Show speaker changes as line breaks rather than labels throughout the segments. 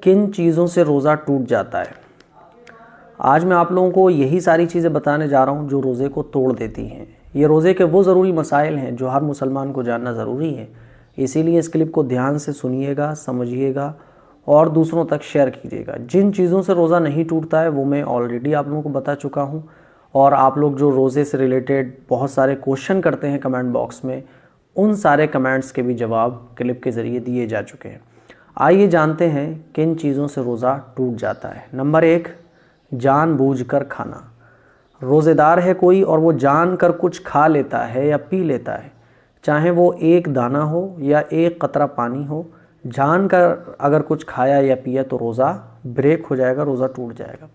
किन चीज़ों से रोज़ा टूट जाता है। आज मैं आप लोगों को यही सारी चीज़ें बताने जा रहा हूँ जो रोज़े को तोड़ देती हैं। ये रोज़े के वो ज़रूरी मसाइल हैं जो हर मुसलमान को जानना ज़रूरी है। इसीलिए इस क्लिप को ध्यान से सुनिएगा, समझिएगा और दूसरों तक शेयर कीजिएगा। जिन चीज़ों से रोज़ा नहीं टूटता है वो मैं ऑलरेडी आप लोगों को बता चुका हूँ, और आप लोग जो रोज़े से रिलेटेड बहुत सारे क्वेश्चन करते हैं कमेंट बॉक्स में, उन सारे कमेंट्स के भी जवाब क्लिप के ज़रिए दिए जा चुके हैं। आइए जानते हैं किन चीज़ों से रोज़ा टूट जाता है। नंबर 1, जानबूझकर खाना। रोज़ेदार है कोई और वो जानकर कुछ खा लेता है या पी लेता है, चाहे वो एक दाना हो या एक कतरा पानी हो, जानकर अगर कुछ खाया या पिया तो रोज़ा ब्रेक हो जाएगा, रोज़ा टूट जाएगा।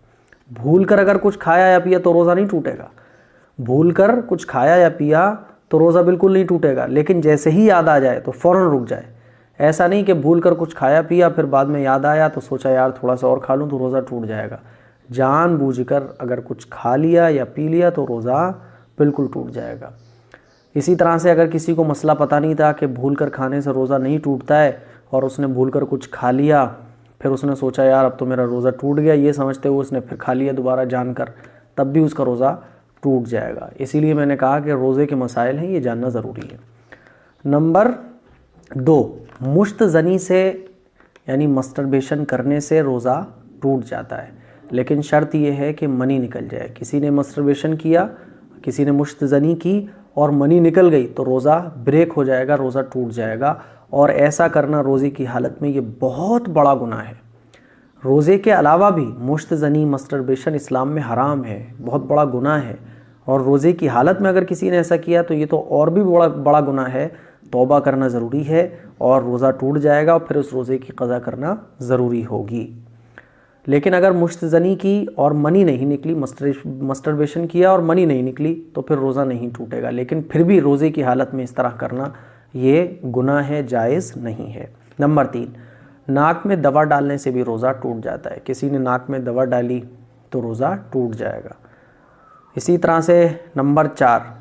भूलकर अगर कुछ खाया या पिया तो रोज़ा नहीं टूटेगा। भूलकर कुछ खाया या पिया तो रोज़ा बिल्कुल नहीं टूटेगा, लेकिन जैसे ही याद आ जाए तो फ़ौरन रुक जाए। ऐसा नहीं कि भूलकर कुछ खाया पिया फिर बाद में याद आया तो सोचा यार थोड़ा सा और खा लूँ तो रोज़ा टूट जाएगा। जानबूझकर अगर कुछ खा लिया या पी लिया तो रोज़ा बिल्कुल टूट जाएगा। इसी तरह से अगर किसी को मसला पता नहीं था कि भूलकर खाने से रोज़ा नहीं टूटता है और उसने भूलकर कुछ खा लिया, फिर उसने सोचा यार अब तो मेरा रोज़ा टूट गया, ये समझते हुए उसने फिर खा लिया दोबारा जानकर, तब भी उसका रोज़ा टूट जाएगा। इसीलिए मैंने कहा कि रोज़े के मसाइल हैं, ये जानना ज़रूरी है। नंबर 2, मुश्तज़नी से यानी मस्टरबेशन करने से रोज़ा टूट जाता है, लेकिन शर्त यह है कि मनी निकल जाए। किसी ने मस्टरबेशन किया, किसी ने मुश्तज़नी की और मनी निकल गई तो रोज़ा ब्रेक हो जाएगा, रोज़ा टूट जाएगा। और ऐसा करना रोज़े की हालत में ये बहुत बड़ा गुनाह है। रोज़े के अलावा भी मुश्तज़नी मस्टरबेशन इस्लाम में हराम है, बहुत बड़ा गुनाह है। और रोज़े की हालत में अगर किसी ने ऐसा किया तो ये तो और भी बड़ा गुनाह है। तौबा करना ज़रूरी है और रोज़ा टूट जाएगा और फिर उस रोज़े की क़ज़ा करना ज़रूरी होगी। लेकिन अगर मुश्तज़नी की और मनी नहीं निकली, मस्टरबेशन किया और मनी नहीं निकली तो फिर रोज़ा नहीं टूटेगा। लेकिन फिर भी रोज़े की हालत में इस तरह करना ये गुनाह है, जायज़ नहीं है। नंबर 3, नाक में दवा डालने से भी रोज़ा टूट जाता है। किसी ने नाक में दवा डाली तो रोज़ा टूट जाएगा। इसी तरह से नंबर 4,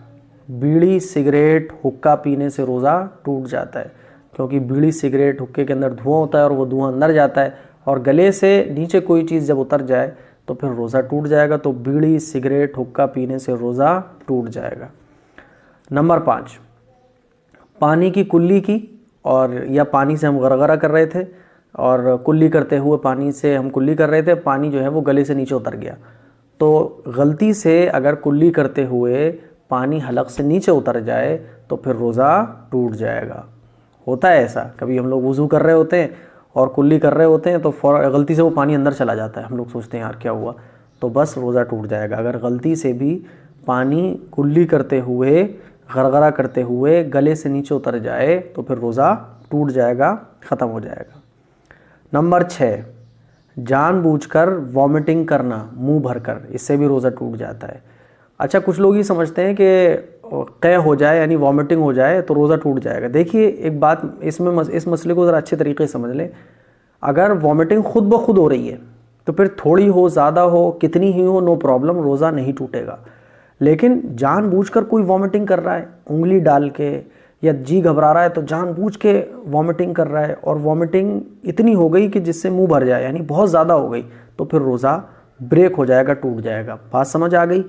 बीड़ी सिगरेट हुक्का पीने से रोज़ा टूट जाता है, क्योंकि बीड़ी सिगरेट हुक्के के अंदर धुआं होता है और वो धुआं अंदर जाता है और गले से नीचे कोई चीज़ जब उतर जाए तो फिर रोज़ा टूट जाएगा। तो बीड़ी सिगरेट हुक्का पीने से रोज़ा टूट जाएगा। नंबर 5, पानी की कुल्ली की, और या पानी से हम गरगरा कर रहे थे और कुल्ली करते हुए पानी से हम कुल्ली कर रहे थे, पानी जो है वो गले से नीचे उतर गया, तो गलती से अगर कुल्ली करते हुए पानी हलक से नीचे उतर जाए तो फिर रोज़ा टूट जाएगा। होता है ऐसा, कभी हम लोग वज़ू कर रहे होते हैं और कुल्ली कर रहे होते हैं तो गलती से वो पानी अंदर चला जाता है, हम लोग सोचते हैं यार क्या हुआ, तो बस रोज़ा टूट जाएगा। अगर गलती से भी पानी कुल्ली करते हुए गरगरा करते हुए गले से नीचे उतर जाए तो फिर रोज़ा टूट जाएगा, ख़त्म हो जाएगा। नंबर 6, जानबूझकर वॉमिटिंग करना मुंह भरकर, इससे भी रोज़ा टूट जाता है। अच्छा, कुछ लोग ये समझते हैं कि क़य हो जाए यानी वॉमिटिंग हो जाए तो रोज़ा टूट जाएगा। देखिए एक बात इसमें, इस मसले को ज़रा अच्छे तरीके से समझ लें। अगर वॉमिटिंग खुद ब खुद हो रही है तो फिर थोड़ी हो, ज़्यादा हो, कितनी ही हो, नो प्रॉब्लम, रोज़ा नहीं टूटेगा। लेकिन जानबूझकर कोई वॉमिटिंग कर रहा है उंगली डाल के, या जी घबरा रहा है तो जानबूझ के वॉमिटिंग कर रहा है और वॉमिटिंग इतनी हो गई कि जिससे मुंह भर जाए यानी बहुत ज़्यादा हो गई, तो फिर रोज़ा ब्रेक हो जाएगा, टूट जाएगा। बात समझ आ गई?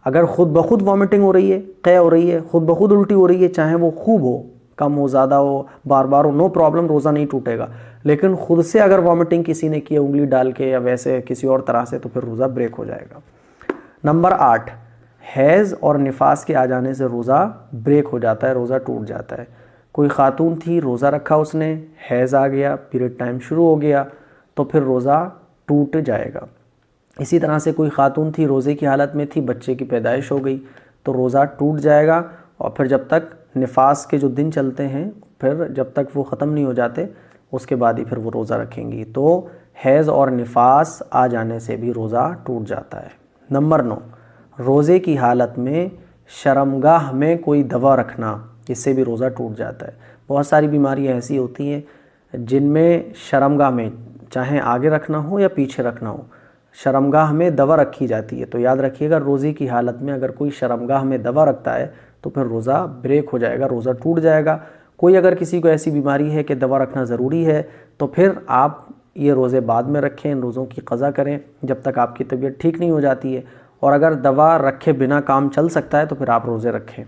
अगर खुद ब खुद वॉमिटिंग हो रही है, क़य हो रही है, खुद ब खुद उल्टी हो रही है, चाहे वो खूब हो, कम हो, ज़्यादा हो, बार बार हो, नो प्रॉब्लम, रोज़ा नहीं टूटेगा। लेकिन खुद से अगर वॉमिटिंग किसी ने की उंगली डाल के या वैसे किसी और तरह से, तो फिर रोज़ा ब्रेक हो जाएगा। नंबर 8, हैज़ और निफास के आ जाने से रोज़ा ब्रेक हो जाता है, रोज़ा टूट जाता है। कोई ख़ातून थी, रोज़ा रखा उसने, हैज़ आ गया, पीरियड टाइम शुरू हो गया तो फिर रोज़ा टूट जाएगा। इसी तरह से कोई ख़ातून थी, रोज़े की हालत में थी, बच्चे की पैदाइश हो गई तो रोज़ा टूट जाएगा। और फिर जब तक निफास के जो दिन चलते हैं, फिर जब तक वो ख़त्म नहीं हो जाते उसके बाद ही फिर वो रोज़ा रखेंगी। तो हैज़ और निफास आ जाने से भी रोज़ा टूट जाता है। नंबर 9, रोज़े की हालत में शर्मगाह में कोई दवा रखना, इससे भी रोज़ा टूट जाता है। बहुत सारी बीमारियां ऐसी होती हैं जिनमें शर्मगाह में, चाहे आगे रखना हो या पीछे रखना हो, शर्मगाह में दवा रखी जाती है। तो याद रखिएगा, रोज़े की हालत में अगर कोई शर्मगाह में दवा रखता है तो फिर रोज़ा ब्रेक हो जाएगा, रोज़ा टूट जाएगा। कोई अगर किसी को ऐसी बीमारी है कि दवा रखना ज़रूरी है तो फिर आप ये रोज़े बाद में रखें, इन रोज़ों की क़ज़ा करें जब तक आपकी तबीयत ठीक नहीं हो जाती है। और अगर दवा रखे बिना काम चल सकता है तो फिर आप रोज़े रखें।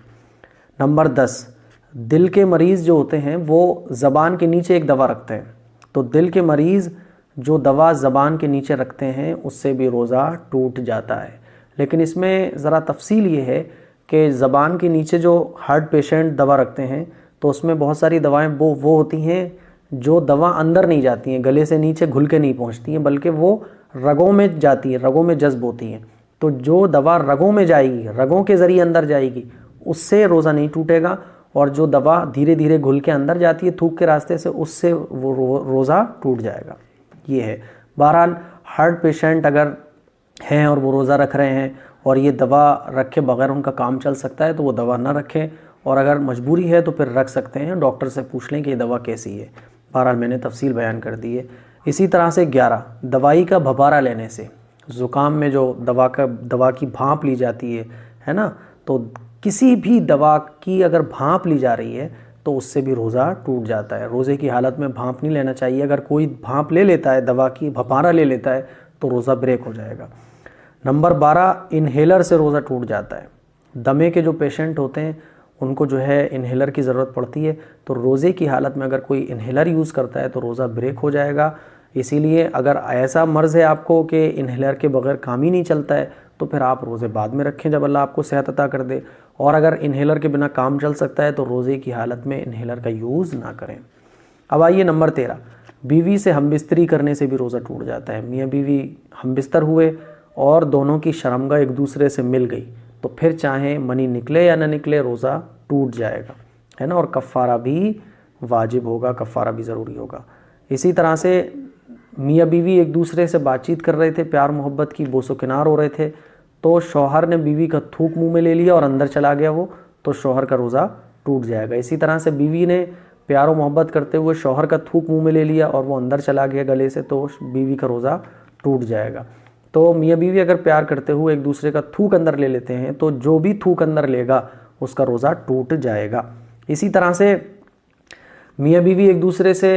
नंबर 10, दिल के मरीज़ जो होते हैं वो ज़बान के नीचे एक दवा रखते हैं। तो दिल के मरीज़ जो दवा ज़बान के नीचे रखते हैं उससे भी रोज़ा टूट जाता है। लेकिन इसमें ज़रा तफसील ये है कि ज़बान के नीचे जो हार्ट पेशेंट दवा रखते हैं तो उसमें बहुत सारी दवाएं वो होती हैं जो दवा अंदर नहीं जाती हैं, गले से नीचे घुल के नहीं पहुंचती हैं, बल्कि वो रगों में जाती है, रगों में जज्ब होती हैं। तो जो दवा रगों में जाएगी, रगों के ज़रिए अंदर जाएगी, उससे रोज़ा नहीं टूटेगा। और जो दवा धीरे धीरे घुल के अंदर जाती है थूक के रास्ते से, उससे वो रोज़ा टूट जाएगा। ये है। बहरहाल हार्ट पेशेंट अगर हैं और वो रोज़ा रख रहे हैं और ये दवा रखे बगैर उनका काम चल सकता है तो वो दवा ना रखें, और अगर मजबूरी है तो फिर रख सकते हैं। डॉक्टर से पूछ लें कि ये दवा कैसी है। बहरहाल मैंने तफसील बयान कर दी है। इसी तरह से 11, दवाई का भबारा लेने से, ज़ुकाम में जो दवा की भांप ली जाती है ना, तो किसी भी दवा की अगर भांप ली जा रही है तो उससे भी रोज़ा टूट जाता है। रोज़े की हालत में भांप नहीं लेना चाहिए। अगर कोई भांप ले लेता है, दवा की भबारा ले लेता है, तो रोज़ा ब्रेक हो जाएगा। नंबर 12, इन्हेलर से रोज़ा टूट जाता है। दमे के जो पेशेंट होते हैं उनको जो है इन्हेलर की ज़रूरत पड़ती है, तो रोज़े की हालत में अगर कोई इन्हेलर यूज़ करता है तो रोज़ा ब्रेक हो जाएगा। इसीलिए अगर ऐसा मर्ज़ है आपको कि इन्हेलर के बगैर काम ही नहीं चलता है तो फिर आप रोज़े बाद में रखें जब अल्लाह आपको सेहत अता कर दे। और अगर इन्हेलर के बिना काम चल सकता है तो रोज़े की हालत में इन्हेलर का यूज़ ना करें। अब आइए नंबर 13, बीवी से हमबिस्तरी करने से भी रोज़ा टूट जाता है। मियाँ बीवी हमबिस्तर हुए और दोनों की शर्मगाह एक दूसरे से मिल गई तो फिर चाहे मनी निकले या ना निकले रोज़ा टूट जाएगा, है ना। और कफ़ारा भी वाजिब होगा, कफ़ारा भी ज़रूरी होगा। इसी तरह से मियाँ बीवी एक दूसरे से बातचीत कर रहे थे, प्यार मोहब्बत की बोसो किनार हो रहे थे, तो शौहर ने बीवी का थूक मुंह में ले लिया और अंदर चला गया वो, तो शौहर का रोज़ा टूट जाएगा। इसी तरह से बीवी ने प्यार मोहब्बत करते हुए शौहर का थूक मुंह में ले लिया और वो अंदर चला गया गले से, तो बीवी का रोज़ा टूट जाएगा। तो मियाँ बीवी अगर प्यार करते हुए एक दूसरे का थूक अंदर ले लेते हैं तो जो भी थूक अंदर लेगा उसका रोज़ा टूट जाएगा। इसी तरह से मियाँ बीवी एक दूसरे से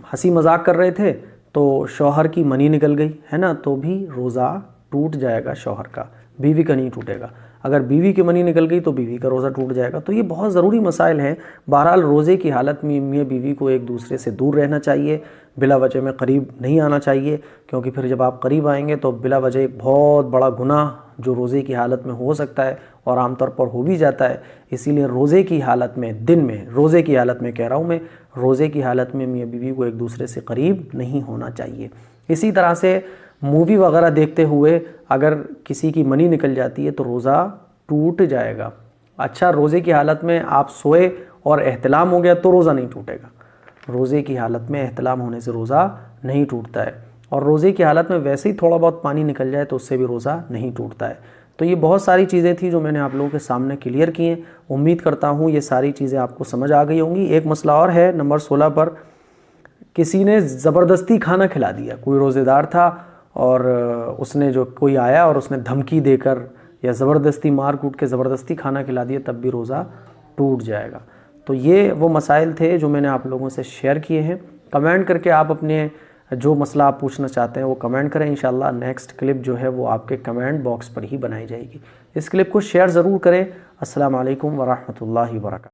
हंसी मजाक कर रहे थे तो शौहर की मनी निकल गई, है ना, तो भी रोज़ा टूट जाएगा शौहर का, बीवी का नहीं टूटेगा। अगर बीवी की मनी निकल गई तो बीवी का रोज़ा टूट जाएगा। तो ये बहुत ज़रूरी मसाइल हैं। बहरहाल रोज़े की हालत में मियाँ बीवी को एक दूसरे से दूर रहना चाहिए, बिला वजह में करीब नहीं आना चाहिए, क्योंकि फिर जब आप करीब आएंगे तो बिला वजह एक बहुत बड़ा गुनाह जो रोज़े की हालत में हो सकता है और आमतौर पर हो भी जाता है। इसीलिए रोज़े की हालत में, दिन में, रोज़े की हालत में कह रहा हूँ मैं, रोज़े की हालत में मियाँ बीवी को एक दूसरे से करीब नहीं होना चाहिए। इसी तरह से मूवी वगैरह देखते हुए अगर किसी की मनी निकल जाती है तो रोज़ा टूट जाएगा। अच्छा, रोज़े की हालत में आप सोए और एहतलाम हो गया तो रोज़ा नहीं टूटेगा। रोज़े की हालत में एहतलाम होने से रोज़ा नहीं टूटता है। और रोज़े की हालत में वैसे ही थोड़ा बहुत पानी निकल जाए तो उससे भी रोज़ा नहीं टूटता है। तो ये बहुत सारी चीज़ें थी जो मैंने आप लोगों के सामने क्लियर की हैं। उम्मीद करता हूँ ये सारी चीज़ें आपको समझ आ गई होंगी। एक मसला और है नंबर 16 पर, किसी ने ज़बरदस्ती खाना खिला दिया। कोई रोज़ेदार था और उसने जो कोई आया और उसने धमकी देकर या ज़बरदस्ती मार कूट के ज़बरदस्ती खाना खिला दिया, तब भी रोज़ा टूट जाएगा। तो ये वो मसाइल थे जो मैंने आप लोगों से शेयर किए हैं। कमेंट करके आप अपने जो मसला आप पूछना चाहते हैं वो कमेंट करें। इंशाल्लाह नेक्स्ट क्लिप जो है वो आपके कमेंट बॉक्स पर ही बनाई जाएगी। इस क्लिप को शेयर ज़रूर करें। अस्सलाम वालेकुम व रहमतुल्लाहि व बरकातहू।